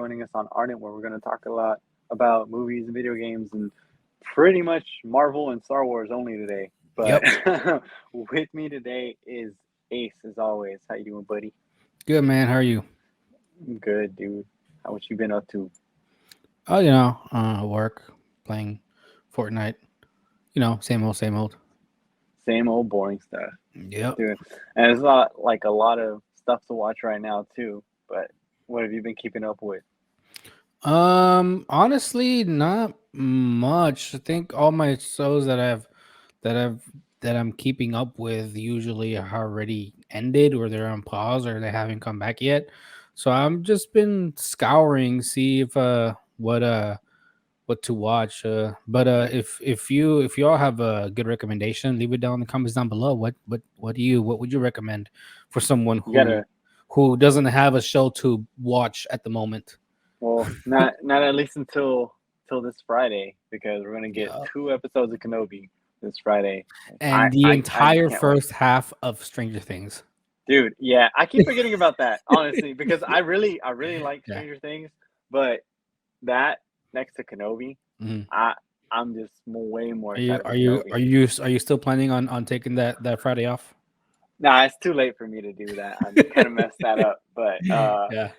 joining us on Ardent, where we're going to talk a lot about movies and video games and pretty much Marvel and Star Wars only today. But Yep. with me today is Ace, as always. How you doing, buddy? Good man. How are you? I'm good, dude. How what you been up to? Oh, work, playing Fortnite. Same old, same old. Same old boring stuff, Yep. dude. And there's not like a lot of stuff to watch right now too. But what have you been keeping up with? Honestly, not much. I think all my shows that I've that I'm keeping up with usually are already ended or they're on pause or they haven't come back yet. So I'm just been scouring, see if what to watch. But if you all have a good recommendation, leave it down in the comments down below. What would you recommend for someone You gotta who doesn't have a show to watch at the moment? Well, not at least until this Friday because we're gonna get Yeah. 2 episodes of Kenobi this Friday. I And the I I just entire can't wait, first half of Stranger Things. dude. Yeah, I keep forgetting about that honestly because I really like Yeah. Stranger Things, but that next to Kenobi, Mhm. I I'm just way more Are you excited are for you Kenobi. are you are you still planning on taking that Friday off? Nah, it's too late for me to do that. I kind of messed that up, but Yeah.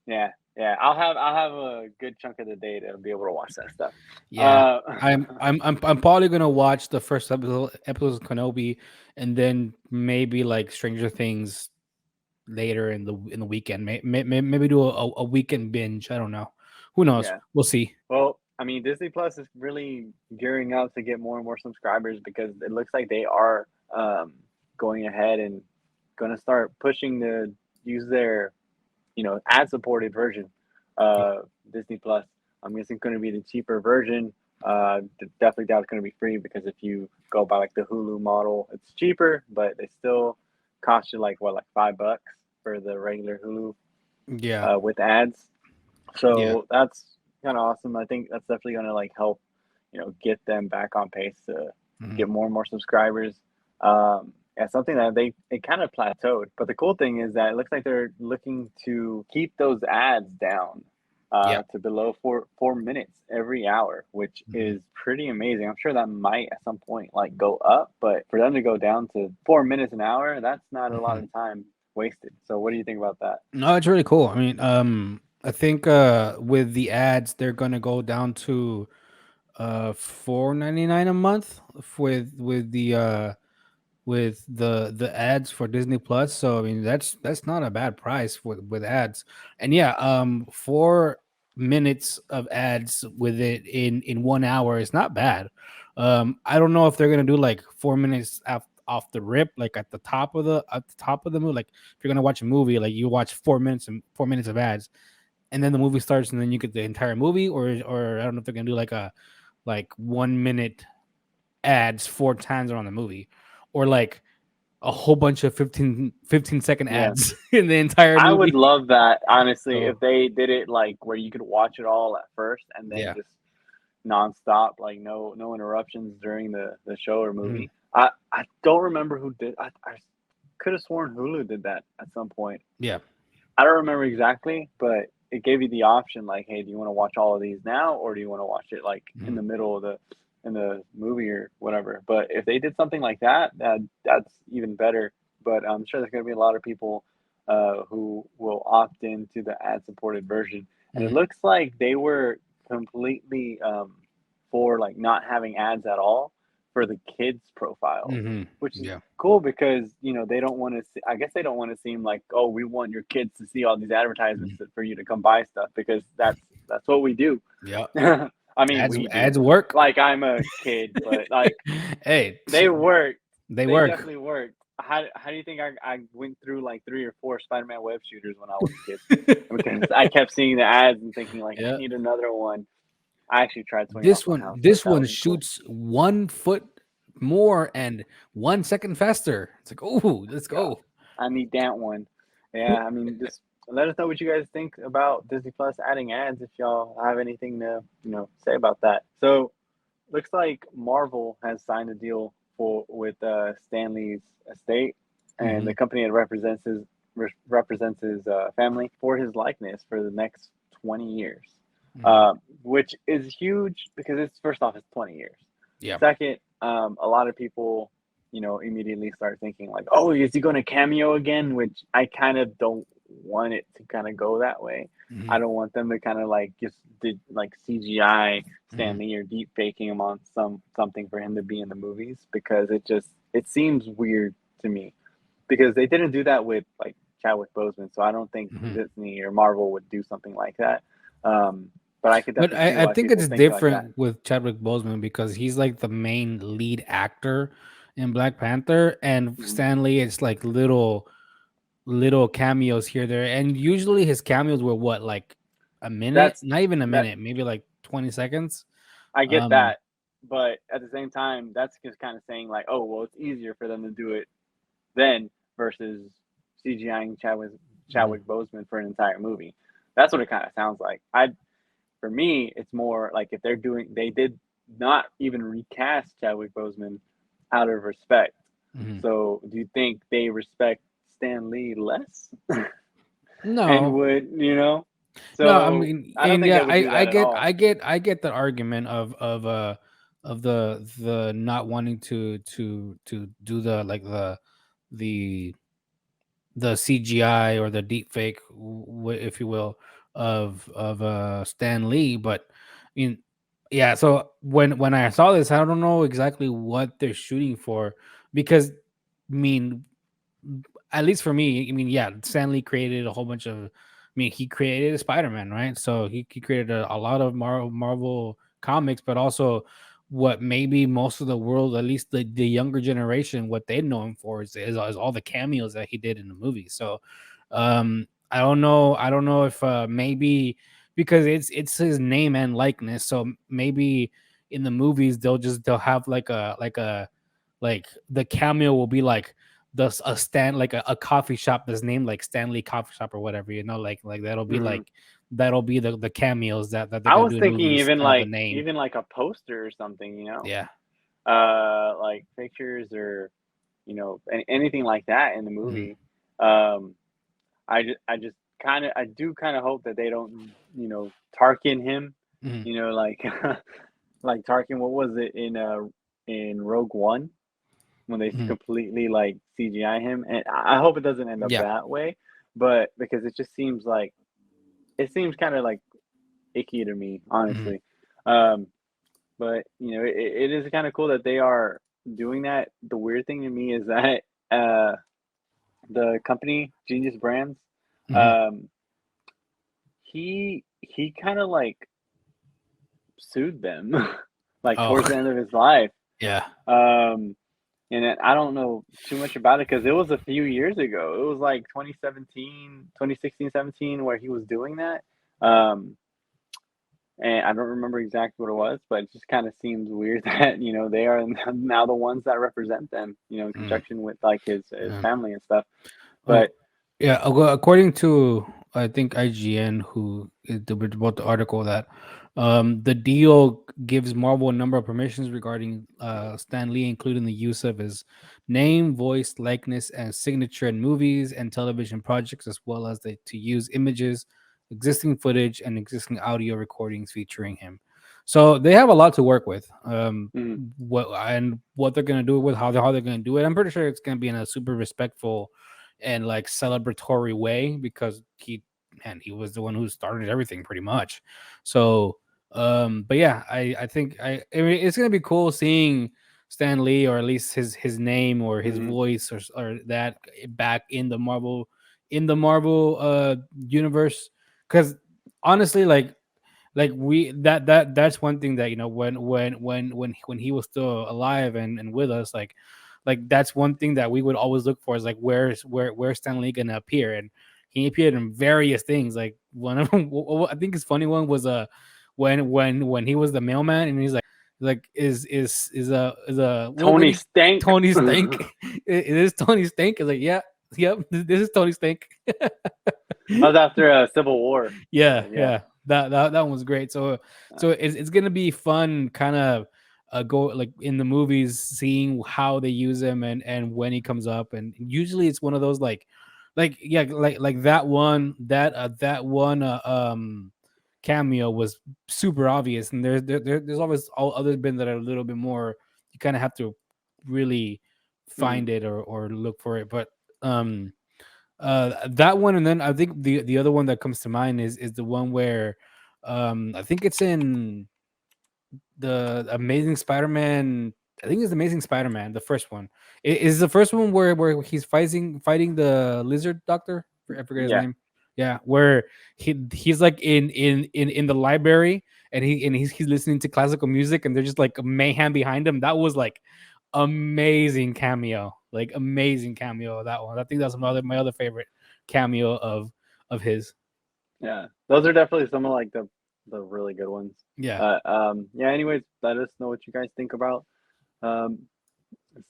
yeah, yeah. I'll have a good chunk of the day to be able to watch that stuff. Yeah, Uh, I'm probably gonna watch the first episodes of Kenobi, and then maybe like Stranger Things later in the weekend. Maybe do a weekend binge. I don't know. Who knows? yeah. We'll see. Well, I mean, Disney Plus is really gearing up to get more and more subscribers because it looks like they are going ahead and going to start pushing to use their, ad supported version Yeah. of Disney Plus. I'm guessing it's going to be the cheaper version. Definitely doubt it's going to be free because if you go by like the Hulu model, it's cheaper, but they still cost you like what, like $5 for the regular Hulu Yeah. with ads. Yeah. So that's kind of awesome. I think that's definitely going to like help, get them back on pace to Mhm. get more and more subscribers. Yeah, something that it kind of plateaued. But the cool thing is that it looks like they're looking to keep those ads down Yeah. to below four minutes every hour, which Mhm. is pretty amazing. I'm sure that might at some point like go up, but for them to go down to 4 minutes an hour, that's not a lot Mhm. of time wasted. So what do you think about that? No, it's really cool. I mean, I think with the ads, they're gonna go down to 4.99 a month with the ads for Disney Plus. So I mean that's not a bad price with ads. And yeah, 4 minutes of ads with it in 1 hour is not bad. I don't know if they're gonna do like 4 minutes off the rip, like at the top of the movie. Like if you're gonna watch a movie, like you watch 4 minutes and 4 minutes of ads, and then the movie starts, and then you get the entire movie, or I don't know if they're gonna do like 1 minute ads 4 times around the movie, or like a whole bunch of 15-second Yeah. ads in the entire I would movie. love that, honestly, So if they did it like where you could watch it all at first and then yeah. just nonstop, like no interruptions during the show or Mhm. movie. I don't remember who did. I could have sworn Hulu did that at some point. Yeah. I don't remember exactly, but it gave you the option like, hey, do you want to watch all of these now or do you want to watch it like in Mhm. the middle of the movie or whatever? But if they did something like that, that's even better. But I'm sure there's going to be a lot of people who will opt into the ad-supported version, and it Mhm. looks like they were completely for like not having ads at all for the kids profiles, Mhm. which is Yeah. cool because they don't want to. I guess they don't want to seem like, oh, we want your kids to see all these advertisements Mhm. for you to come buy stuff because that's what we do. Yeah. I mean, Ads we do. ads work. Like I'm a kid, but like Hey, they work. they They work. definitely work. How do you think I went through like 3 or 4 Spider-Man web shooters when I was a kid? Because I kept seeing the ads and thinking like I Yeah. need another one. I actually tried swinging off This my one house, but this that one wasn't cool. shoots 1 foot more and 1 second faster. It's like, oh, let's God, go. I need that one. Yeah, I mean, just let us know what you guys think about Disney Plus adding ads if y'all have anything to, say about that. So, looks like Marvel has signed a deal with Stanley's estate and Hmm. the company that represents his family for his likeness for the next 20 years, Mhm. which is huge because it's first off, it's 20 years. Yeah. Second, a lot of people, immediately start thinking like, oh, is he going to cameo again? Which I kind of don't want it to kind of go that way. I Mhm. don't want them to kind of like just did like CGI Mhm. Stan Lee or deep faking him on something for him to be in the movies because it seems weird to me because they didn't do that with like Chadwick Boseman, so I don't think Mhm. Disney or Marvel would do something like that. But I could But definitely see I why think people it's think like that. different with Chadwick Boseman because he's like the main lead actor in Black Panther, and Mhm. Stanley it's like little cameos here there, and usually his cameos were what, like a minute, That's not even a that minute, maybe like 20 seconds. I get Um, that, but at the same time, that's just kind of saying like, oh, well, it's easier for them to do it then versus CGIing mhm. Chadwick Boseman for an entire movie. That's what it kind of sounds like. For me, it's more like if they did not even recast Chadwick Boseman out of respect. Mhm. So, do you think they respect Stan Lee less and No, would no, I So mean, I don't and think they yeah, would do I that at get, all. I get the argument of the not wanting to do the like the the CGI or the deep fake, if you will, of Stan Lee. But I mean, yeah. So when I saw this, I don't know exactly what they're shooting for because I mean, at least for me, I mean, yeah, Stan Lee created a whole bunch of. I mean, he created Spider Man, right? So he created a lot of Marvel comics, but also what maybe most of the world, at least the younger generation, what they know him for is all the cameos that he did in the movie. So I don't know. I don't know if maybe because it's his name and likeness. So maybe in the movies they'll have like the cameo will be like the a stand like a coffee shop that's named like Stanley Coffee Shop or whatever, like Hmm. that'll be the cameos that they're I gonna was do in thinking movies even to have the like name. a poster or something, Yeah. like pictures or anything like that in the Hmm. movie. Um, I just I do kind of hope that they don't Tarkin him, Hmm. like like Tarkin. What was it in Rogue One when they Hmm. completely like CGI him? And I hope it doesn't end up Yeah. that way, but because it just seems like it seems kind of like icky to me, Hmm. honestly. Um, but it is kind of cool that they are doing that. The weird thing to me is that the company Genius Brands, Hmm. um, he kind of like sued them like Oh. towards the end of his life. Yeah. Um, I don't know too much about it because it was a few years ago. It was like 2017, 2016, 17, where he was doing that. Um, and I don't remember exactly what it was, but it just kind of seems weird that they are now the ones that represent them, in Mm, conjunction with like his yeah. family and stuff. Oh, But yeah. According to I think IGN, who wrote the article, that the deal gives Marvel a number of permissions regarding Stan Lee, including the use of his name, voice, likeness, and signature in movies and television projects, as well as to use images, existing footage, and existing audio recordings featuring him. So they have a lot to work with. mm, What they're gonna do with how they're gonna do it. I'm pretty sure it's gonna be in a super respectful and like celebratory way because he was the one who started everything pretty much. So but yeah, I mean it's gonna be cool seeing Stan Lee, or at least his name or his mm, voice or that back in the Marvel universe. Because honestly, like we that's one thing that when he was still alive and with us, like that's one thing that we would always look for, is like where's Stan Lee gonna appear. And he appeared in various things. Like one of them, I think his funny one was when he was the mailman, and he's like is a what would Tony he Stank. Tony That Stank. It is Tony Stank. Is like, yeah, yep, this is Tony Stank. was after Civil War. Yeah, Yeah. yeah. That one was great. So it's gonna be fun, kind of go like in the movies, seeing how they use him and when he comes up. And usually it's one of those like yeah, like that one cameo was super obvious, and there's always all other been that are a little bit more. You kind of have to really Mhm. find it or look for it, but um that one, and then I think the other one that comes to mind is the one where I think it's in the Amazing Spider-Man. I think it's Amazing Spider-Man, the first one. Is the first one where he's fighting the lizard doctor. I forget his Yeah, name. Yeah, where he's like in the library, and he's listening to classical music, and there's just like a mayhem behind him. That was like amazing cameo, like amazing cameo. That one. I think that's my other favorite cameo of his. yeah. Those are definitely some of like the really good ones. Yeah, Yeah. Anyways, let us know what you guys think about um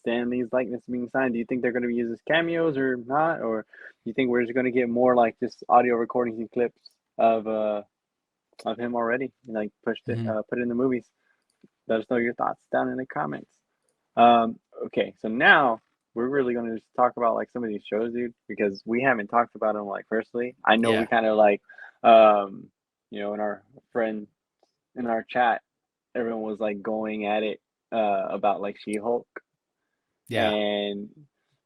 Stan Lee's likeness being signed. Do you think they're going to be used as cameos or not, or do you think we're just going to get more like just audio recordings and clips of uh of him already, like hmm put it in the movies? Let us know your thoughts down in the comments. Okay, so now we're really going to just talk about like some of these shows, dude, because we haven't talked about them like personally. I know we yeah, kind of like, um, in our friend in our chat, everyone was like going at it about like She-Hulk, yeah, and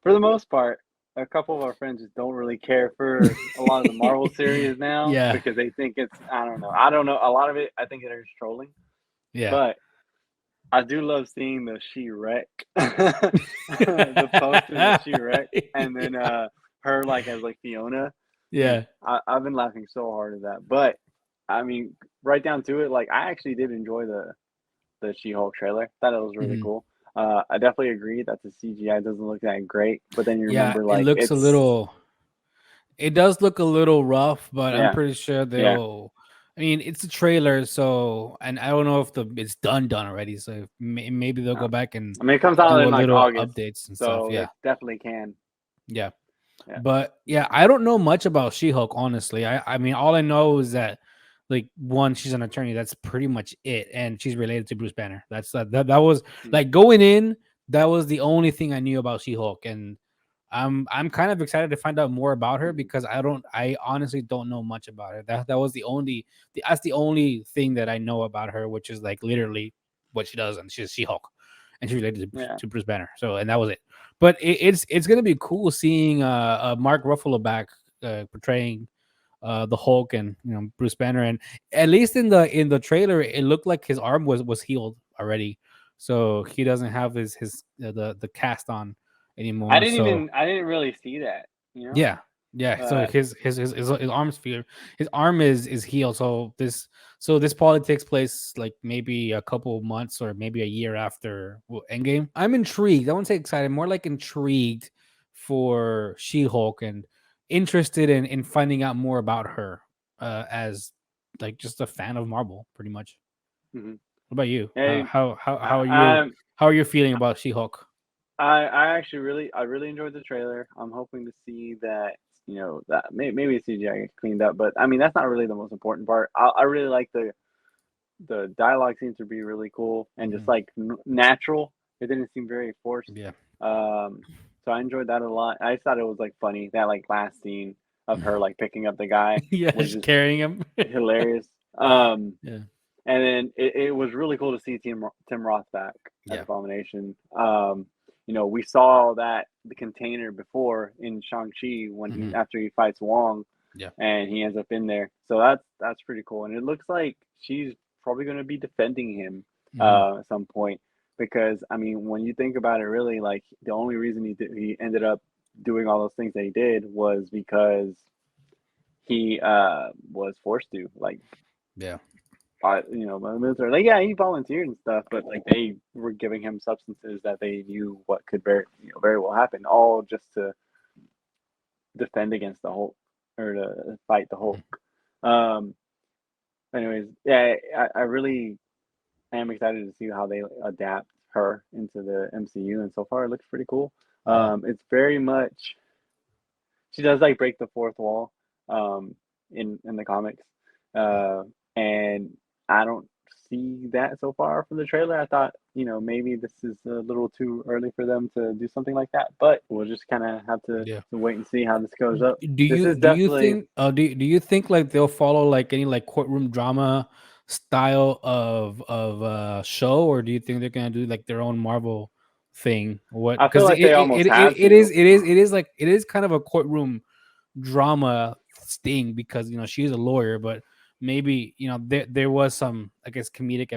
for the most part, a couple of our friends just don't really care for a lot of the Marvel series now yeah, because they think it's I don't know a lot of it. I think it is trolling, yeah. but I do love seeing the She-Wreck, the posters of She-Wreck, and then her like as like Fiona. Dude, Yeah. I've been laughing so hard at that. But I mean, right down to it, like I actually did enjoy the She-Hulk trailer. Thought it was really Mhm. cool. I definitely agree that the CGI doesn't look that great, but then you Yeah, remember it like looks a it's little it does look a little rough, but I'm yeah, pretty sure yeah. they'll I mean, it's a trailer, so and I don't know if the it's done already, so maybe they'll go Uh, back and I mean, it comes out do a in like little August, updates and stuff. so they Yeah. definitely can. Yeah. Yeah. But yeah, I don't know much about She-Hulk, honestly. I mean, all I know is that like one, she's an attorney. That's pretty much it, and she's related to Bruce Banner. That was Mm, like going in. That was the only thing I knew about She-Hulk, and I'm kind of excited to find out more about her mhm. because I honestly don't know much about her. That was that's the only thing that I know about her, which is like literally what she does, and she's She-Hulk, and she's related Yeah. to Bruce Banner. So and that was it. But it's gonna be cool seeing Mark Ruffalo back portraying the Hulk and Bruce Banner, and at least in the trailer, it looked like his arm was healed already, so he doesn't have his the cast on anymore. So I didn't really see that, you know? yeah, yeah. So Uh, his arms feel his arm is healed. So this probably takes place like maybe a couple of months or maybe a year after Endgame. I'm intrigued. I won't say excited, more like intrigued for She-Hulk and interested in finding out more about her as like just a fan of Marvel, pretty much. mhm. What about you? And How are you I, how are you feeling about She-Hulk? I actually I really enjoyed the trailer. I'm hoping to see that, that maybe CGI gets cleaned up, but I mean, that's not really the most important part. I really like the dialogue seems to be really cool and just Mhm. like natural. It didn't seem very forced. Yeah. Um, so I enjoyed that a lot. I just thought it was like funny that like last scene of her like picking up the guy Yeah, was just just carrying him. hilarious. Um, Yeah. and then it was really cool to see Tim Roth back as Yeah. Abomination. We saw that the container before in Shang-Chi when he Mhm. after he fights Wong Yeah. and he ends up in there. So that's pretty cool. And it looks like she's probably going to be defending him Mhm. at some point because I mean, when you think about it, really, like the only reason he ended up doing all those things that he did was because he was forced to. Like Yeah. by the military. Like, yeah, he volunteered and stuff, but like they were giving him substances that they knew what could very well happen, all just to defend against the Hulk or to fight the Hulk. Um, anyways, yeah, I really am excited to see how they adapt her into the MCU, and so far it looks pretty cool. Mhm. It's very much she does like break the fourth wall, um, in the comics, uh, and I don't see that so far from the trailer. I thought maybe this is a little too early for them to do something like that. But we'll just kind of have Yeah. to wait and see how this goes up. Do This you is do you definitely, think do you think like they'll follow like any like courtroom drama style of show, or do you think they're gonna do like their own Marvel thing? What, I feel because like they almost have is to. like it is kind of a courtroom drama sting, because she's a lawyer, but maybe there was some, I guess, comedic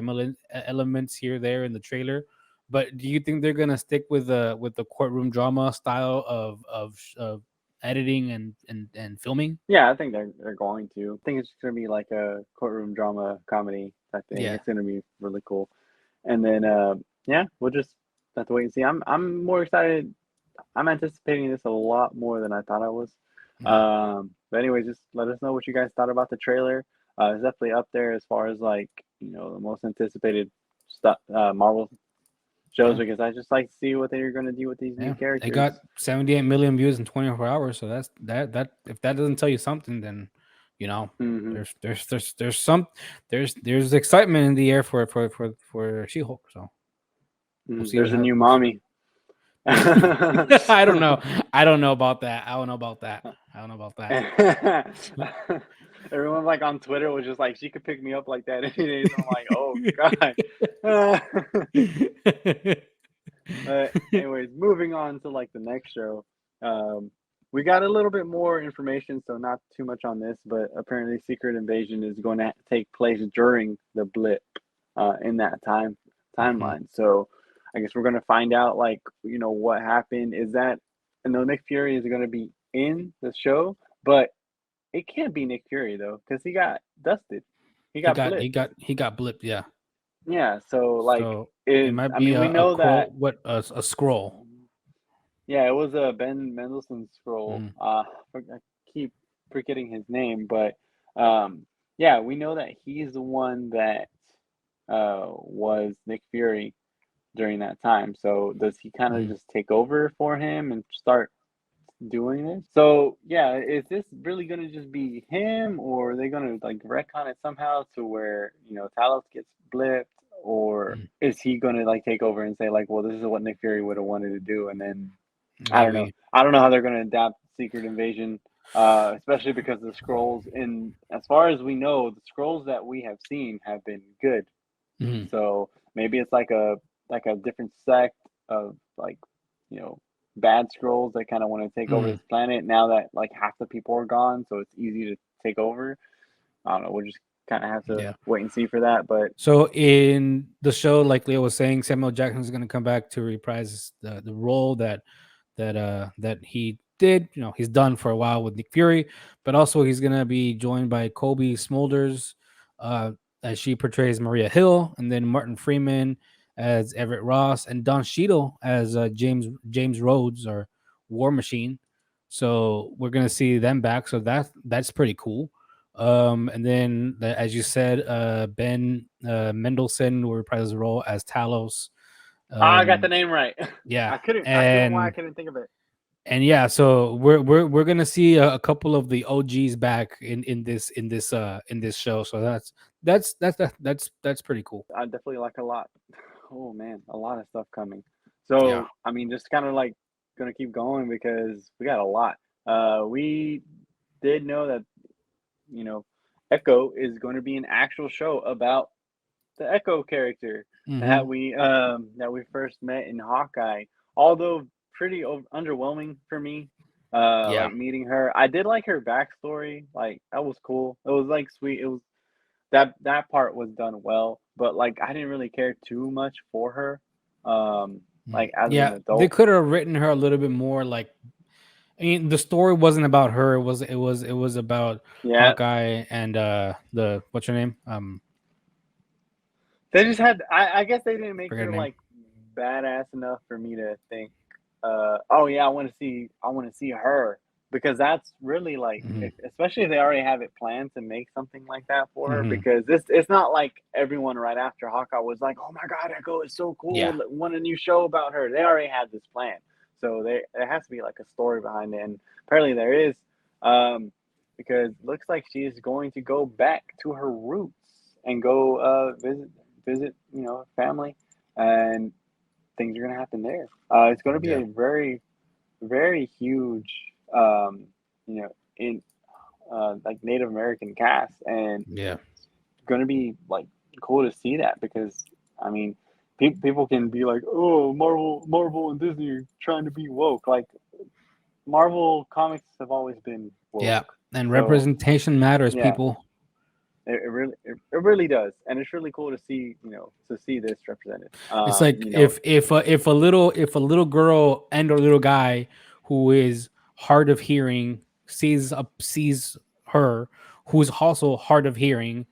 elements here there in the trailer. But do you think they're gonna stick with the courtroom drama style of editing and filming? Yeah, I think they're going to. I think it's gonna be like a courtroom drama comedy type thing. Yeah, It's gonna be really cool. And then yeah, we'll just have to wait and see. I'm more excited. I'm anticipating this a lot more than I thought I was. mhm, But anyways, just let us know what you guys thought about the trailer. It's definitely up there as far as like the most anticipated stuff Marvel shows, yeah, because I just like to see what they're gonna do with these new yeah. They got characters. 78 million views in 24 hours, so that if that doesn't tell you something, then you know Hmm. there's excitement in the air for She-Hulk. So we'll see what There's a new happens. mommy. I don't know. I don't know about that. I don't know about that. I don't know about that. Everyone like on Twitter was just like, she could pick me up like that any days. I'm like, oh god. But anyways, moving on to like the next show. Um, we got a little bit more information, so not too much on this, but apparently Secret Invasion is going to take place during the blip in that Mhm. timeline. So I guess we're going to find out like what happened. Is that Nick Fury is going to be in the show, but it can't be Nick Fury though because he got dusted. He got blipped. He got blipped. Yeah. Yeah, so like So it it. might I be mean, we a know that. quote. What a scroll. Yeah, it was a Ben Mendelsohn scroll. Mhm. I keep forgetting his name, but yeah, we know that he's the one that was Nick Fury during that time. So does he kind of Mhm. just take over for him and start doing this? So yeah, is this really gonna just be him, or are they gonna like retcon it somehow to where Talos gets blipped, or Mhm. is he gonna like take over and say like, well, this is what Nick Fury would have wanted to do, and then I don't know. Maybe. I don't know how they're going to adapt Secret Invasion, especially because the scrolls. In as far as we know, the scrolls that we have seen have been good. Mhm. So maybe it's like a different sect of like you know bad scrolls that kind of want to take over Mhm. this planet now that like half the people are gone. So it's easy to take over. I don't know. We'll just kind of have to Yeah. wait and see for that. But So in the show, like Leo was saying, Samuel Jackson is going to come back to reprise the role that he did. He's done for a while with Nick Fury, but also he's going to be joined by Kobe Smulders, uh, as she portrays Maria Hill, and then Martin Freeman as Everett Ross, and Don Cheadle as James Rhodes, or War Machine. So we're going to see them back. So that's pretty cool. And then, as you said, Ben Mendelsohn will reprise the role as Talos. I got the Um, name right. yeah, I don't know why I couldn't think of it. yeah, so we're gonna see a couple of the OGs back in this show. So that's pretty cool. I definitely like a lot. Oh man, a lot of stuff coming. Yeah. So I mean, just kind of like gonna keep going because we got a lot. We did know that you know Echo is going to be an actual show about the Echo character Hmm. that we first met in Hawkeye. Although pretty underwhelming for me, Yeah. like meeting her. I did like her backstory. Like that was cool. It was like sweet. It was that part was done well, but like I didn't really care too much for her, Mm. like as an Yeah, they adult. could have written her a little bit more like. I mean, the story wasn't about her. It was about Yeah, Hawkeye and the what's her name? they just had. I guess they didn't make Forget her her name. like badass enough for me to think. Oh yeah, I want to see her because that's really like, Hmm. especially if they already have it planned to make something like that for her. Hmm. Because it's not like everyone right after Hawkeye was like, oh my god, Echo is so cool. Yeah. Want a new show about her? They already had this plan, so there has to be like a story behind it, and apparently there is. Um, because looks like she is going to go back to her roots and go visit family and things are gonna happen there. It's gonna be Yeah. a very, very huge, um, in like Native American cast, and Yeah. it's gonna be like cool to see that because I mean, people can be like, oh, Marvel, and Disney are trying to be woke. Like Marvel comics have always been Yeah. woke, And so representation matters, yeah, people. it really does, and it's really cool to see to see this represented. It's like if a little girl and a little guy who is hard of hearing sees her, who's also hard of hearing,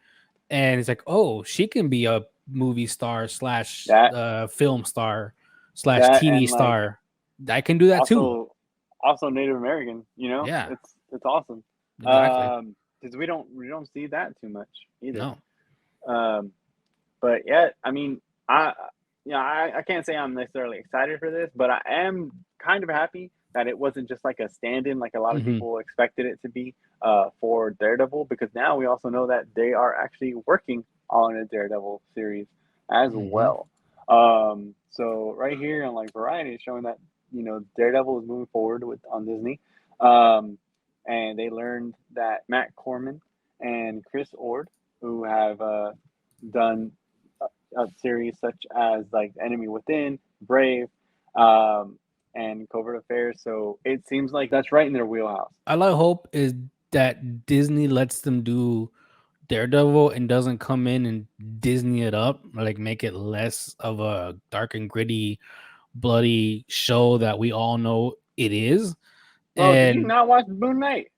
and it's like, oh, she can be a movie star slash that film star slash that TV and like star. I can do that too. also also Native American. Yeah, It's awesome. exactly. Because we don't see that too much either. No. Um, but yeah, I mean, I I can't say I'm necessarily excited for this, but I am kind of happy that it wasn't just like a stand-in like a lot of Hmm. people expected it to be for Daredevil, because now we also know that they are actually working on a Daredevil series as Hmm. well. So right here on like Variety, it's showing that Daredevil is moving forward with on Disney, um, and they learned that Matt Corman and Chris Ord, who have done a series such as like Enemy Within, Brave, um, and Covert Affairs. So it seems like that's right in their wheelhouse. All I hope is that Disney lets them do Daredevil and doesn't come in and Disney it up, like make it less of a dark and gritty, bloody show that we all know it is. Bro, did you And not watch Moon Knight?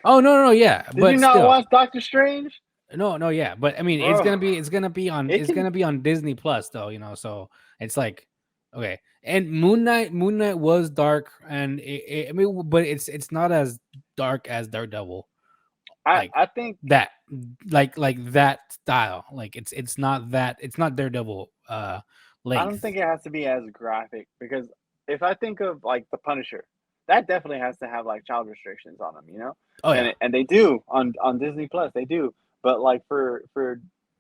oh, no, no, no, yeah, Did you but not still, watch Doctor Strange? no, no, yeah, but I mean, it's Bro, gonna be it's gonna be on it it's can. gonna be on Disney Plus though, so it's like okay. And Moon Knight was dark, and I mean, but it's not as dark as Daredevil, like I think that, like that style. Like it's not Daredevil I don't think length. it has to be as graphic, because if I think of like the Punisher, that definitely has to have like child restrictions on them, Oh and yeah. and they do on Disney Plus, they do. But like for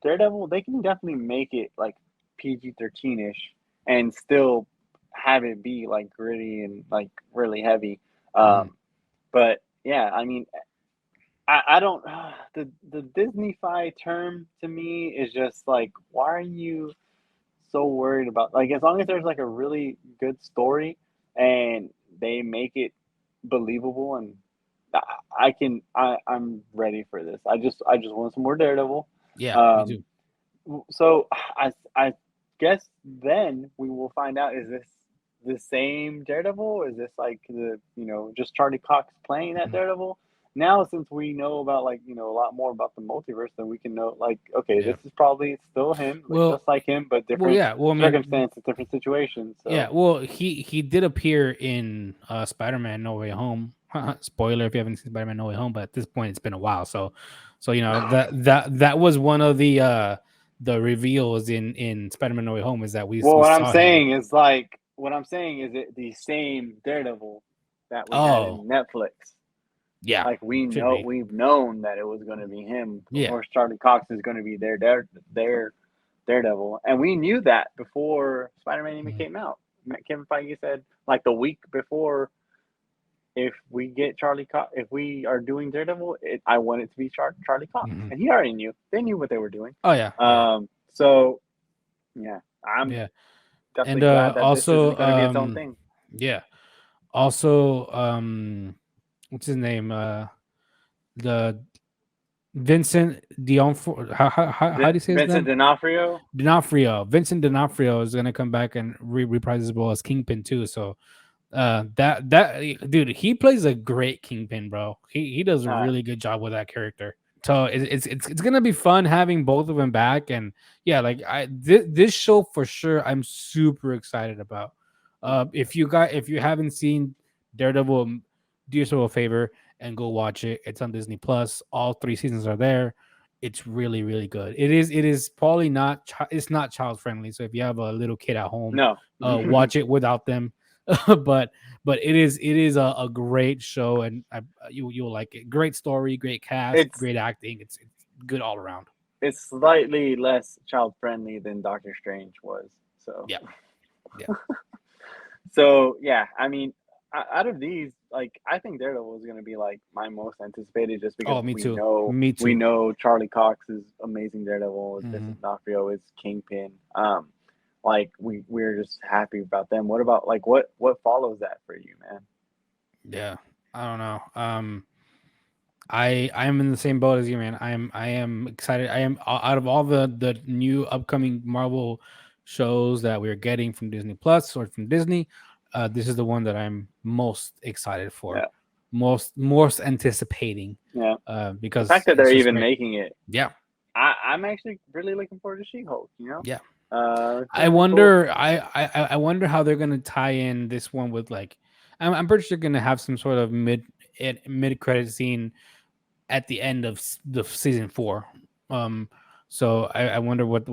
Daredevil, they can definitely make it like PG-13 ish and still have it be like gritty and like really heavy. Mhm. But yeah, I mean, I don't the Disney-fi term to me is just like, why are you so worried about, like, as long as there's like a really good story and they make it believable, and I, I'm ready for this. I just want some more Daredevil. Yeah, me Um, too. so I guess then we will find out, is this the same Daredevil? Is this like the just Charlie Cox playing that Mhm. Daredevil? Now, since we know about like a lot more about the multiverse, then we can know like, okay, Yeah. this is probably still him, looks Well, just like him, but well, different yeah. Well, I mean, circumstances, different situations. yeah. So Well, he did appear in Spider-Man: No Way Home. Spoiler if you haven't seen Spider-Man: No Way Home, but at this point it's been a while. So that was one of the reveals in Spider-Man: No Way Home, is that well, we what I'm saw him. saying is like, what I'm saying is it the same Daredevil that we had Oh, in Netflix. yeah, Like should be. we've known that it was going to be him. Of Yeah. course, Charlie Cox is going to be their Daredevil, and we knew that before Spider-Man even Mhm. came out. Kevin Feige said like the week before, if we get Charlie Cox, if we are doing Daredevil, I want it to be Charlie Cox, Mhm. and he already knew. They knew what they were doing. Oh yeah, yeah, So yeah, I'm yeah. And definitely glad that this also, isn't going to be its own thing. yeah. Also, what's his name? The Vincent D'Onofrio. How do you say his Vincent name? D'Onofrio. D'Onofrio. Vincent D'Onofrio is gonna come back and reprise his role as Kingpin too. So, that dude, he plays a great Kingpin, bro. He does a Uh, really good job with that character. So it's gonna be fun having both of them back, and yeah, like this show for sure, I'm super excited about. If you haven't seen Daredevil, do yourself a favor and go watch it. It's on Disney Plus. All three seasons are there. It's really really good. It is probably not it's not child friendly. So if you have a little kid at home, no. watch it without them. but it is a great show, and you'll like it. Great story, great cast, it's great acting. It's good all around. it's slightly less child friendly than Doctor Strange was. So, Yeah. Yeah. so yeah, I mean, out of these, like, I think Daredevil is going to be like my most anticipated, just because Oh, me we too. know Me we too. know Charlie Cox is amazing Daredevil, Hmm. Vincent D'Onofrio is Kingpin. Like we're just happy about them. What about like what follows that for you, man? Yeah. I don't know. I'm in the same boat as you, man. I am excited. I am out of all the new upcoming Marvel shows that we're getting from Disney Plus or from Disney. This is the one that I'm most excited for, Yeah, most anticipating, yeah. The because fact that it's they're just even great. making it, Yeah, I'm actually really looking forward to She-Hulk. yeah. It's I gonna be cool. wonder. I wonder how they're gonna tie in this one with like. I'm pretty sure they're gonna have some sort of mid credit scene at the end of the season 4. Um, so I wonder what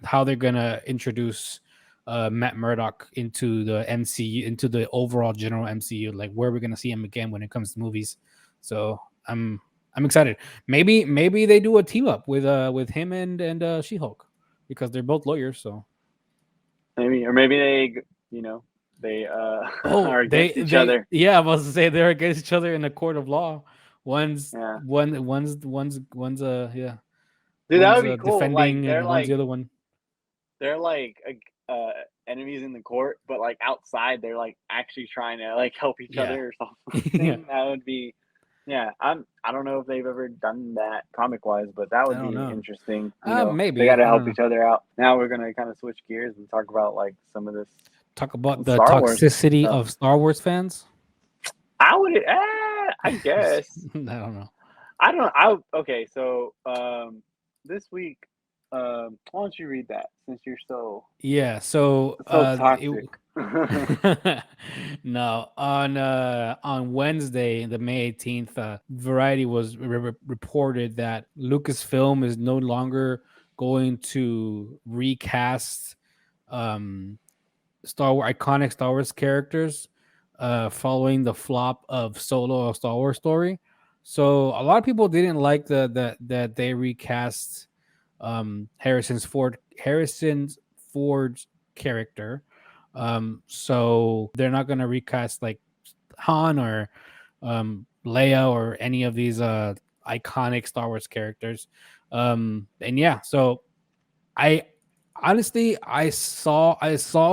how they're gonna introduce Matt Murdock into the MCU, into the overall general MCU. Like, where we're gonna see him again when it comes to movies. So I'm excited. Maybe they do a team up with him and She Hulk, because they're both lawyers. So Maybe, or maybe they, you know, they oh, are against each other. yeah, I was to say they're against each other in a court of law. Yeah, One's yeah. dude, that One's would be cool. Like defending and one's the other one. they're like enemies in the court, but like outside they're like actually trying to like help each Yeah. other or Yeah. something. That would be, yeah. I don't know if they've ever done that comic wise, but that I would don't be know. interesting. They got Maybe. to I don't help know. each other out. Now we're gonna kind of switch gears and talk about like some of this Talk about the Star Wars toxicity stuff. of Star Wars fans. I would, I guess. I don't know. I don't. I okay. So this week, why don't you read that since you're Yeah. So so toxic? no, on Wednesday, the May 18th, Variety was reported that Lucasfilm is no longer going to recast um iconic Star Wars characters, following the flop of Solo: A Star Wars Story. So a lot of people didn't like that they recast Harrison's Ford's character. So they're not gonna recast like Han or Leia or any of these iconic Star Wars characters. And yeah, so I honestly, I saw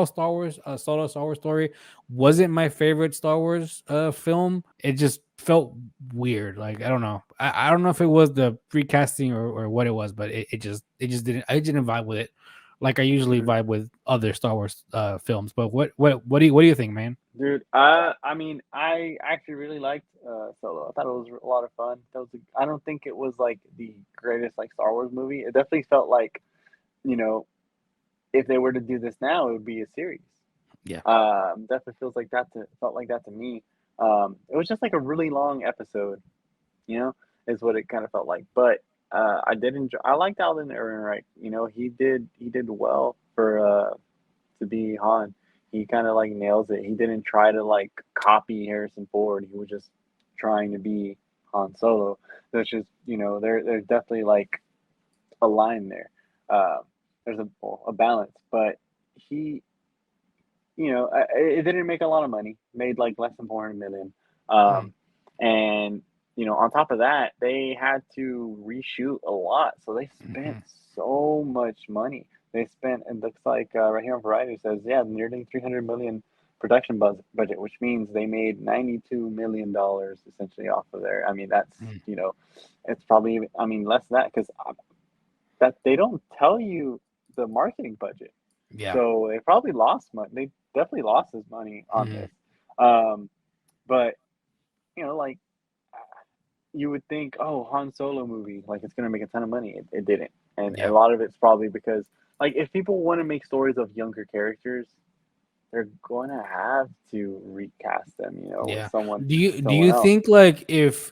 Star Wars, Solo: Star Wars Story wasn't my favorite Star Wars film. It just felt weird. Like, I don't know. I don't know if it was the recasting or what it was, but it just didn't, I didn't vibe with it like I usually Mhm. vibe with other Star Wars films. But what do you think, man? Dude, I mean, I actually really liked Solo. I thought it was a lot of fun. I don't think it was like the greatest like Star Wars movie. It definitely felt like, you know, if they were to do this now, it would be a series. Yeah. Definitely feels like that to felt like that to me. It was just like a really long episode, you know, is what it kind of felt like. But I did enjoy. I liked Alden Ehrenreich. He did well for to be Han. He kind of like nails it. He didn't try to like copy Harrison Ford. He was just trying to be Han Solo. Which is, there's definitely like a line there. Uh, there's a balance, but he, it didn't make a lot of money. Made like less than 400 million. Mm, Um, and on top of that, they had to reshoot a lot, so they spent mhm, so much money. They spent, it looks like right here on Variety says, yeah, nearly 300 million production budget, which means they made 92 million dollars essentially off of there. I mean, that's mm. it's probably even, I mean, less than that, because that they don't tell you the marketing budget. Yeah. So they probably lost money. They definitely lost his money on Mhm. this. Um, but like you would think, oh, Han Solo movie, like it's gonna make a ton of money. It didn't, and a Yeah. lot of it's probably because like if people want to make stories of younger characters, they're going to have to recast them, with Yeah. someone Do you else. think, like, if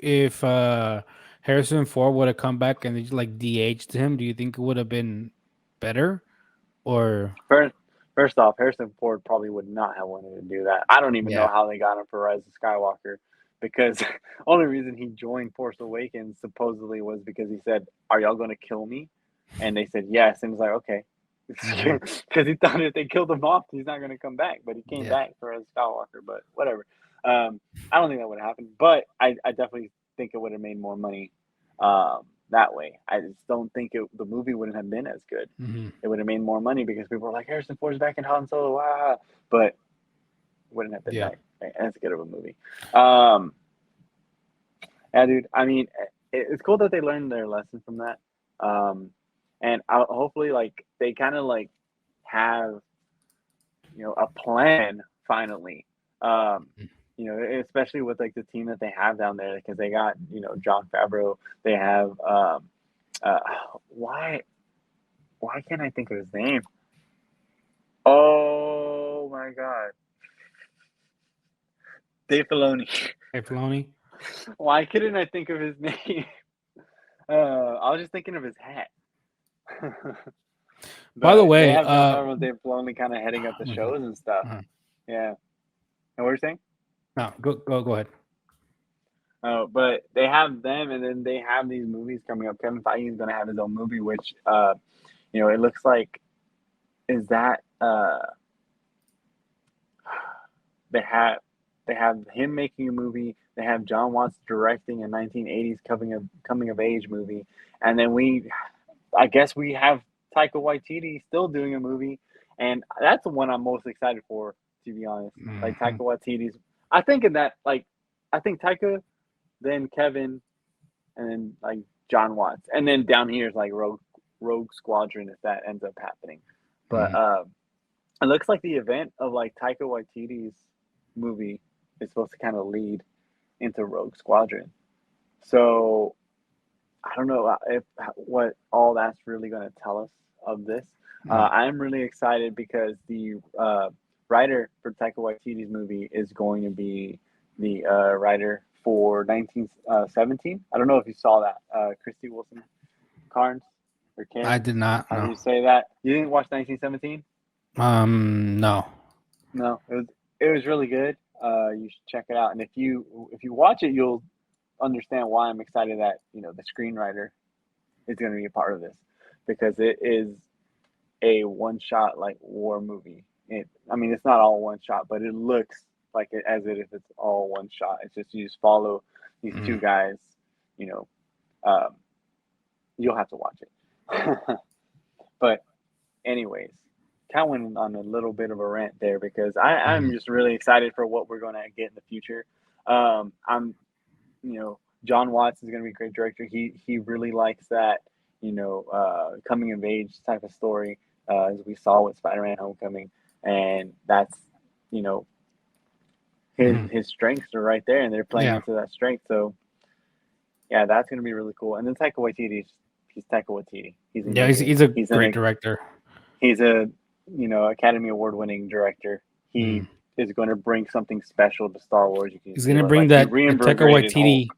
Harrison Ford would have come back and they just like de-aged him, do you think it would have been better? Or First, first off, Harrison Ford probably would not have wanted to do that. I don't even know yeah. how they got him for Rise of Skywalker, because only reason he joined Force Awakens supposedly was because he said, "Are y'all going to kill me?" And they said yes, and he's like, "Okay." Mhm. because he thought if they killed him off, he's not going to come back. But he came Yeah. back for a Skywalker. But whatever. I don't think that would have happened. But I definitely think it would have made more money that way. I just don't think the movie wouldn't have been as good. Hmm. It would have made more money because people were like Harrison Ford's back in Han Solo, wow. But it wouldn't have been Yeah. that as good of a movie. Um, yeah, dude. I mean, it's cool that they learned their lesson from that. Um, and hopefully, like they kind of like have a plan finally. Um, especially with like the team that they have down there because they got John Favreau. They have uh, why can't I think of his name? Oh my God, Dave Filoni. Hey, Filoni. Why couldn't I think of his name? I was just thinking of his hat. By the But they way, have John Favreau, Dave Filoni kind of heading up oh the my God. shows and stuff. Yeah. And what are you saying? No, go ahead. Oh, but they have them, and then they have these movies coming up. Kevin Feige is going to have his own movie, which, it looks like is that they have him making a movie. They have John Watts directing a 1980s coming of age movie, and then I guess we have Taika Waititi still doing a movie, and that's the one I'm most excited for, to be honest. Like Hmm. Taika Waititi's, I think in that like, I think Taika, then Kevin, and then like John Watts, and then down here is like Rogue Squadron if that ends up happening. But Hmm. it looks like the event of like Taika Waititi's movie is supposed to kind of lead into Rogue Squadron. So I don't know if what all that's really going to tell us of this. I'm really excited because the writer for Taika Waititi's movie is going to be the writer for 1917. I don't know if you saw that. Christy Wilson Carnes or I Cairns, did not however know. you say that. You didn't watch 1917? No. No, it was really good. You should check it out, and if you watch it, you'll understand why I'm excited that the screenwriter is going to be a part of this because it is a one shot like war movie. I mean, it's not all one shot, but it looks like it as if it's all one shot. It's just you just follow these two Mm. guys. You know, um, you'll have to watch it. But anyways, kind of went on a little bit of a rant there because I'm Mhm. just really excited for what we're going to get in the future. I'm John Watts is going to be a great director. He really likes that coming of age type of story as we saw with Spider-Man: Homecoming, and that's you know Mhm. his strengths are right there, and they're playing Yeah. into that strength. So yeah, that's going to be really cool. And then Taika Waititi, he's Taika Waititi. He's going to Yeah, be good. he's a great director. He's a Academy Award winning director. He Mm. is going to bring something special to Star Wars. You can He's feel gonna it. bring Like he that the Taika reinvigorated Hulk Waititi,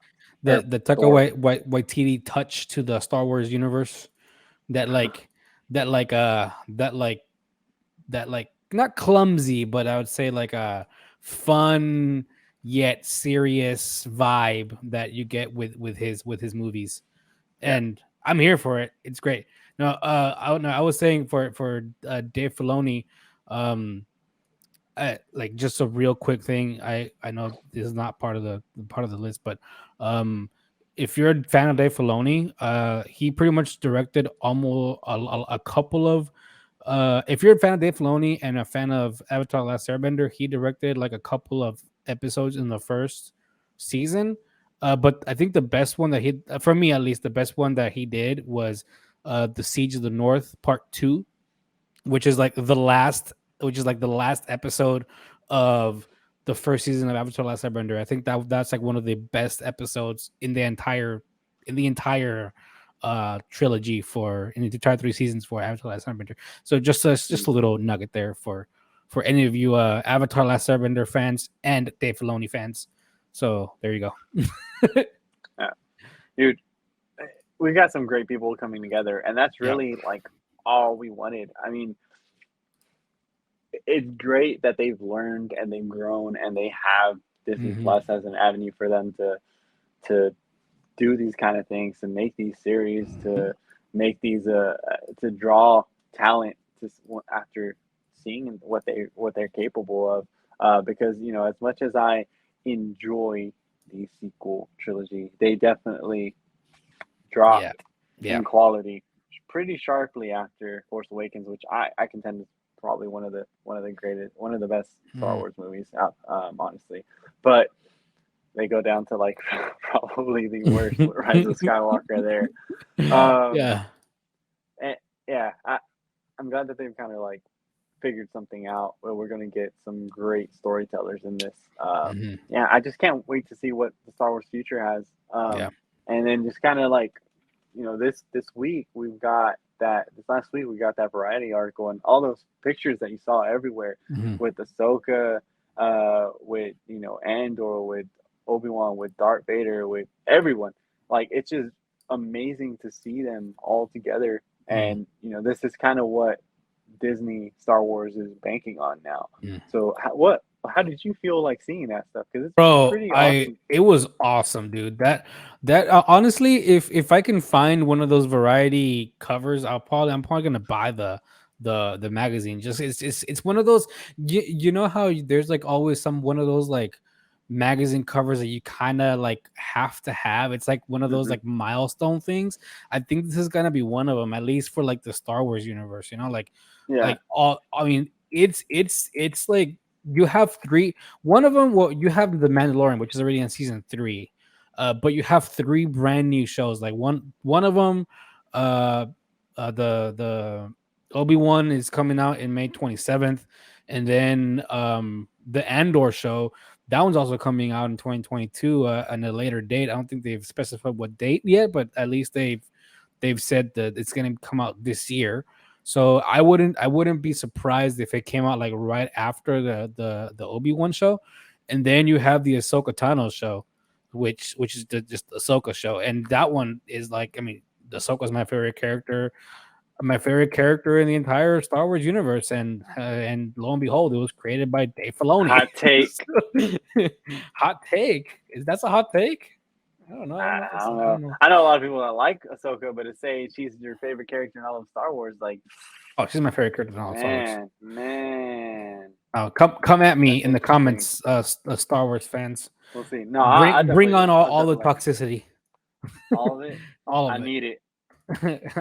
or the Taika Thor. Waititi touch to the Star Wars universe. That like that like that like that like not clumsy, but I would say like a fun yet serious vibe that you get with his movies, Yeah. and I'm here for it. It's great. No, I don't know. I was saying for Dave Filoni, um, like just a real quick thing. I know this is not part of the list, but um, if you're a fan of Dave Filoni, he pretty much directed almost a couple of. If you're a fan of Dave Filoni and a fan of Avatar: Last Airbender, he directed like a couple of episodes in the first season. But I think the best one that for me at least, the best one that he did was the Siege of the North Part Two, which is like the last, which is like the last episode of the first season of Avatar: Last Airbender. I think that's like one of the best episodes in the entire trilogy for in the entire three seasons for Avatar: Last Airbender. So just a little nugget there for any of you Avatar: Last Airbender fans and Dave Filoni fans. So there you go. Yeah. Dude, we got some great people coming together, and that's Yeah. really like all we wanted. I mean, it's great that they've learned and they've grown and they have Disney Hmm. Plus as an avenue for them to do these kind of things, to make these series, to make these to draw talent after seeing what they're capable of. Because as much as I enjoy the sequel trilogy, they definitely Yeah. dropped Yeah. in quality pretty sharply after Force Awakens, which I contend is probably one of the greatest, one of the best Star Mhm. Wars movies out, honestly. But they go down to like probably the worst Rise of Skywalker there. Um, Yeah. and yeah, I'm glad that they've kind of like figured something out where we're gonna get some great storytellers in this. Mhm. Yeah, I just can't wait to see what the Star Wars future has. Yeah. And then just kind of like this week we've got that. This last week we got that Variety article and all those pictures that you saw everywhere Mhm. with Ahsoka, with Andor, with Obi-Wan, with Darth Vader, with everyone. Like it's just amazing to see them all together. Mhm. And this is kind of what Disney Star Wars is banking on now. Mhm. So how did you feel like seeing that stuff? Because it's Bro, pretty I awesome. it was awesome, dude. That honestly, if I can find one of those Variety covers, I'm probably gonna buy the magazine. Just it's one of those. You know how there's like always some one of those like magazine covers that you kind of like have to have. It's like one of those Hmm. like milestone things. I think this is gonna be one of them, at least for like the Star Wars universe. Yeah, Like all. I mean, it's like you have three. One of them, well, you have the Mandalorian, which is already in season 3, but you have three brand new shows. Like one of them, uh, the Obi-Wan is coming out in May 27th, and then the Andor show, that one's also coming out in 2022 on a later date. I don't think they've specified what date yet, but at least they've said that it's going to come out this year. So I wouldn't be surprised if it came out like right after the Obi-Wan show, and then you have the Ahsoka Tano show, which is just Ahsoka show, and that one is like, I mean, Ahsoka's my favorite character in the entire Star Wars universe, and lo and behold, it was created by Dave Filoni. hot take. Hot take? Is that a hot take? I don't know. I don't know if I it's. don't I know. don't know. I know a lot of people that like Ahsoka, but to say she's your favorite character in all of Star Wars, like, Oh, she's my favorite character in all of Star Wars. man, Come at that's me in the interesting. comments, Star Wars fans. We'll see. No, I Bring on definitely, I all the definitely like toxicity, all of it. all I of it. need it.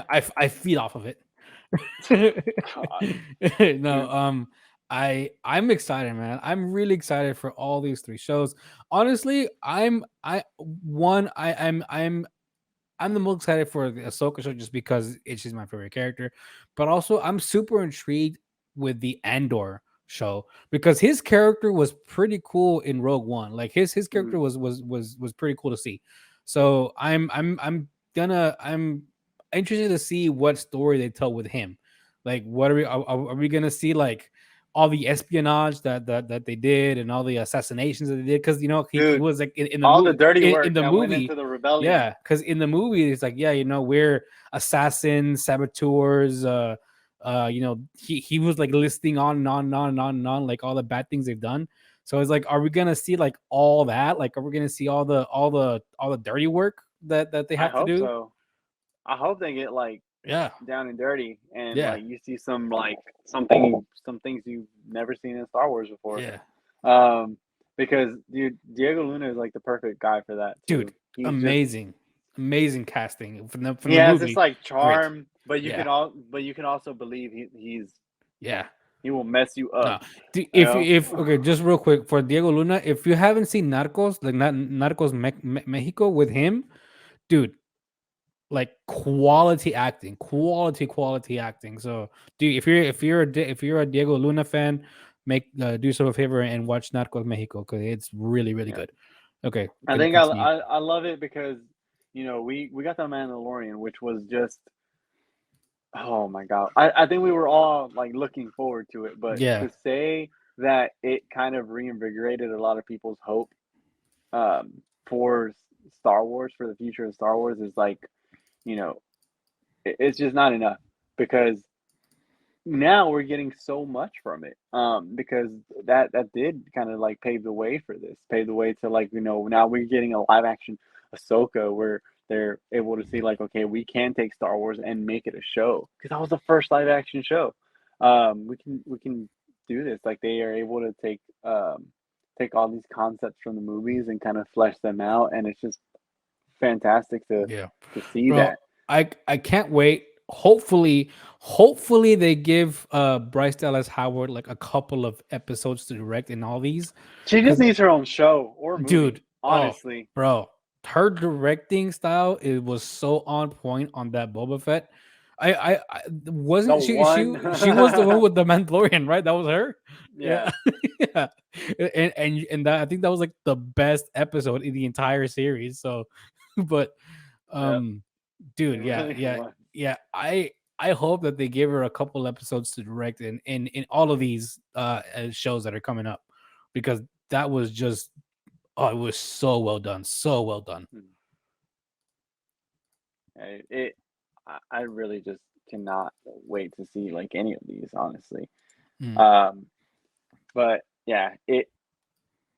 I feed off of it. God, No, dude, I'm excited, man. I'm really excited for all these three shows. Honestly, I'm the most excited for the Ahsoka show just because she's my favorite character, but also I'm super intrigued with the Andor show because his character was pretty cool in Rogue One. Like his mm, character was pretty cool to see. So I'm interested to see what story they tell with him. Like, what are we gonna see like all the espionage that they did and all the assassinations that they did? Because he dude, was like in the all the movie dirty in work the that went movie. into the rebellion. Yeah, because in the movie it's like, yeah, we're assassins, saboteurs. He was like listing on and on and on and on and on, like all the bad things they've done. So it's like, are we gonna see like all that? Like, are we gonna see all the dirty work that they I have to hope do? so. I hope they get like Yeah, down and dirty, and yeah, like you see some like some things you've never seen in Star Wars before. yeah, Um, because dude, Diego Luna is like the perfect guy for that dude, too. He's just amazing casting from he the has this movie. like Great, charm, but yeah, you can also believe yeah. he will mess you up. No, You know, if okay, just real quick for Diego Luna, if you haven't seen Narcos, like not Narcos Mexico with him, dude, like quality acting. So, dude, if you're a Diego Luna fan, make do yourself a favor and watch Narcos Mexico because it's really yeah. good. Okay, I can think continue. I love it because we got the Mandalorian, which was just oh my god. I think we were all like looking forward to it, but Yeah, to say that it kind of reinvigorated a lot of people's hope for Star Wars, for the future of Star Wars is like, you know, it's just not enough because now we're getting so much from it. Because that did kind of like pave the way for this, pave the way to like, now we're getting a live action Ahsoka where they're able to see like, okay, we can take Star Wars and make it a show because that was the first live action show. we can do this. Like they are able to take all these concepts from the movies and kind of flesh them out, and it's just fantastic Yeah, to see bro. that. I can't wait. Hopefully they give Bryce Dallas Howard like a couple of episodes to direct in all these, She just because needs her own show or movie, dude, oh, honestly. bro, her directing style, it was so on point on that Boba Fett. I The wasn't one, she was the one with the Mandalorian, right? That was her. yeah, Yeah. Yeah. And that, I think that was like the best episode in the entire series. So, but yep, um it dude, yeah, really yeah, was. yeah. I hope that they give her a couple episodes to direct in all of these shows that are coming up, because that was just, oh, it was so well done, so well done. Hmm. It I really just cannot wait to see like any of these, honestly. Mm, Um, but yeah, it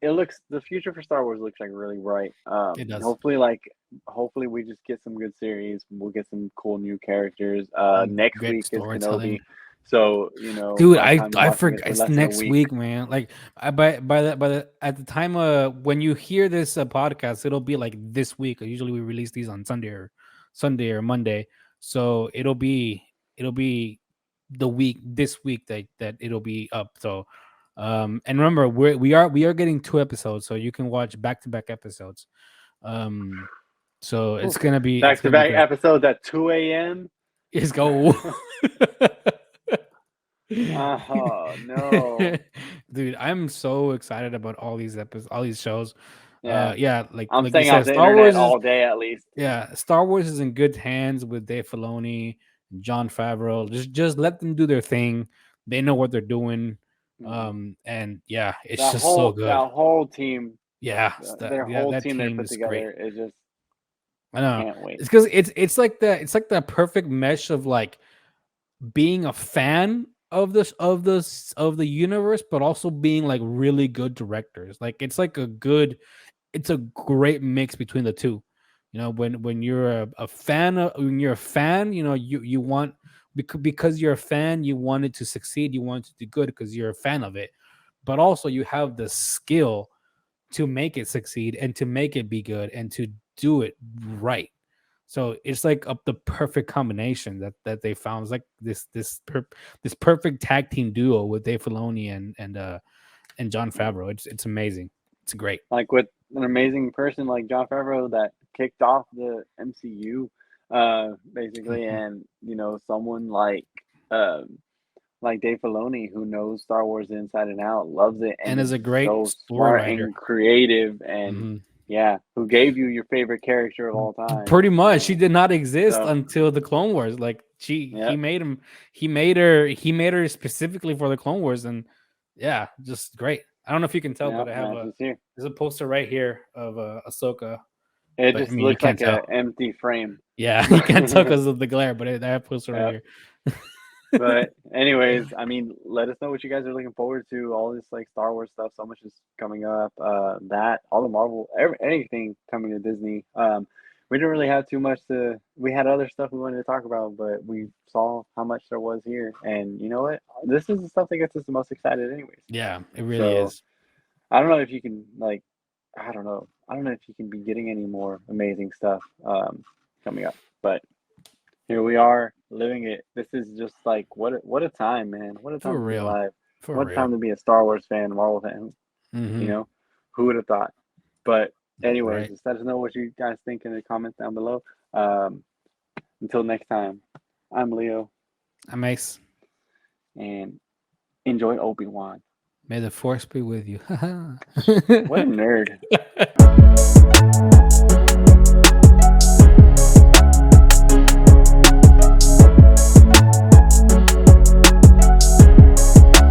looks the future for Star Wars looks like really bright. it does. Hopefully we just get some good series. We'll get some cool new characters. Next Great week is storytelling. Kenobi, so Dude, by the time you're I watching it, forgot it's it's less than a next week. week, man. Like by the at the time when you hear this podcast, it'll be like this week. Usually we release these on Sunday or Monday, so it'll be the week this week that it'll be up. So, and remember, we are getting 2 episodes, so you can watch back to back episodes. Um, so Oof. it's Back to gonna be back great. episodes at 2 a.m. Let's go. Oh no. Dude, I'm so excited about all these episodes, all these shows. Yeah. Yeah, I'm like you staying said, off the Star internet Wars is, all day at least. yeah, Star Wars is in good hands with Dave Filoni, John Favreau. Just let them do their thing. They know what they're doing. Mhm. And yeah, it's just so good. That whole team, Yeah, their yeah, whole that team they team put is great. together is just I know. can't wait. It's because it's like the perfect mesh of like being a fan of of the universe, but also being like really good directors. Like it's a great mix between the two. You know, when you're a fan of, when you're a fan, you know, you want, because you're a fan, you want it to succeed, you want it to do good because you're a fan of it, but also you have the skill to make it succeed and to make it be good and to do it right. So it's like the perfect combination that they found. It's like this perfect tag team duo with Dave Filoni and John Favreau. It's amazing. It's great. Like with an amazing person like John Favreau that kicked off the MCU, basically, Mhm. and someone like Dave Filoni who knows Star Wars inside and out, loves it, And and is is a just great so story smart writer. and creative, and Hmm. yeah, who gave you your favorite character of all time. Pretty much, she did not exist So until the Clone Wars. Like he yeah, made him, he made her specifically for the Clone Wars, and yeah, just great. I don't know if you can tell, yeah, but I have and she's here. there's a poster right here of Ahsoka, It but I just mean you looks can't like tell. an empty frame. Yeah, you can't tell because of the glare, but I have a poster right Yeah. here. But anyways, I mean, let us know what you guys are looking forward to. All this like Star Wars stuff, so much is coming up. That all the Marvel, anything coming to Disney. We didn't really have too much to. We had other stuff we wanted to talk about, but we saw how much there was here, and you know what? This is the stuff that gets us the most excited, anyways. Yeah, it really So is. I don't know if you can like, I don't know. I don't know if you can be getting any more amazing stuff coming up, but here we are living it. This is just like what a time, man. What a time For to be real. alive. For What a real. time to be a Star Wars fan, Marvel fan. You Hmm. know, who would have thought? But anyways, Right. just let us know what you guys think in the comments down below. Um, until next time, I'm Leo, I makes. and enjoy Obi-Wan. May the force be with you. What a nerd.